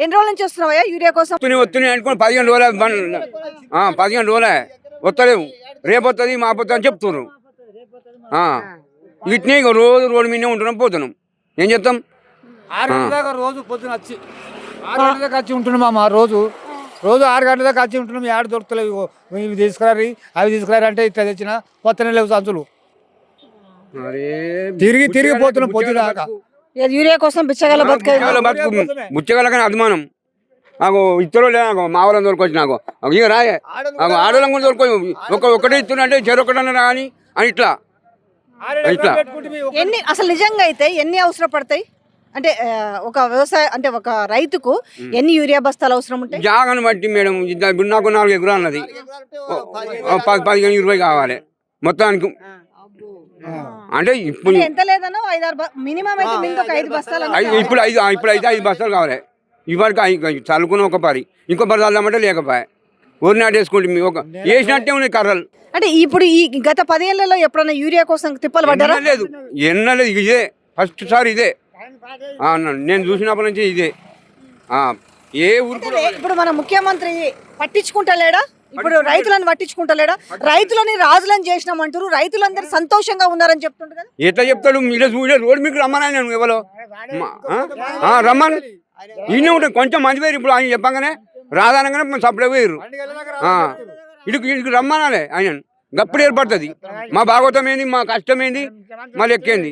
ఎన్ని రోజుల నుంచి వస్తున్నావా యూరియా కోసం? వస్తున్నాయి అనుకోని 15 రోజులు 15 రోజులే వస్తలేవు. రేపు వస్తుంది మా వస్తుంది అని చెప్తున్నారు. ఇట్నే ఇక రోజు రోడ్డు మీదనే ఉంటున్నాం పోతున్నాం. ఏం చెప్తాం? 6 గంటల దాకా రోజు పొద్దున వచ్చి 6 గంటల దాకా వచ్చి ఉంటున్నాం అమ్మ. రోజు 6 గంటల దాకా వచ్చి ఉంటున్నాం. ఏడు దొరుకుతలేవు. ఇవి తీసుకురారు అవి తీసుకురారు అంటే ఇట్లా తెచ్చిన కొత్తనే లేవు సంచులు. తిరిగి తిరిగి పోతున్నాం పొద్దున దాకా. యూరియా కోసం బిచ్చగల బుచ్చగల కానీ అభిమానం నాకు ఇద్దరు నాకు మా వాళ్ళని దొరకొచ్చి నాకు ఇక రాయే ఆడవాళ్ళని కూడా దొరకొచ్చు. ఒకటే ఇస్తున్నా చెరొకటన్నా రాని అని ఇట్లా ఇట్లా. అసలు నిజంగా అయితే ఎన్ని అవసరం పడతాయి అంటే ఒక వ్యవసాయ అంటే ఒక రైతుకు ఎన్ని యూరియా బస్తాలు అవసరం ఉంటాయి? జాగాను బట్టి మేడం నాకు 4 ఎకరాలు అన్నది 15-20 కావాలి మొత్తానికి. అంటే ఇప్పుడు ఎంత లేదన్నా 5-6 మినిమం అయితే ఇంకొక 5 బస్తాలు ఇప్పుడు అయితే 5 బస్తాలు కావాలి. ఇవాళకి చల్లుకుని ఒక పరి ఇంకో పరి చల్దామంటే లేకపోయా ఊరి నాటేసుకుంటే ఒక వేసినట్టే ఉన్నాయి కర్రలు. అంటే ఇప్పుడు ఈ గత 10 ఏళ్లలో ఎప్పుడన్నా యూరియా కోసం తిప్పలు పడ్డారా? లేదు ఎన్నలేదు. ఇదే ఫస్ట్ సారి ఇదే నేను చూసినప్పటి నుంచి ఇదే. ఏ ఊరు ఇప్పుడు మన ముఖ్యమంత్రి పట్టించుకుంటలేడా? ఇప్పుడు రైతులను పట్టించుకుంటలేడా? రైతులని రాజులను చేసినామంటారు. రైతులందరూ సంతోషంగా ఉన్నారని చెప్తుంటారు కదా. ఎట్లా చెప్తాడు? మీరు చూడే రోడ్డు మీకు రమ్మని నేను ఎవరో రమ్మని ఇన్నే ఉంటాయి. కొంచెం మంది వేరు. ఇప్పుడు ఆయన చెప్పగానే రాదానగానే సప్లై వేరు ఇడికి రమ్మనాలే ఆయన. గప్పుడు ఏర్పడుతుంది మా భాగవతం ఏంది, మా కష్టం ఏంది, మా లెక్కేంది.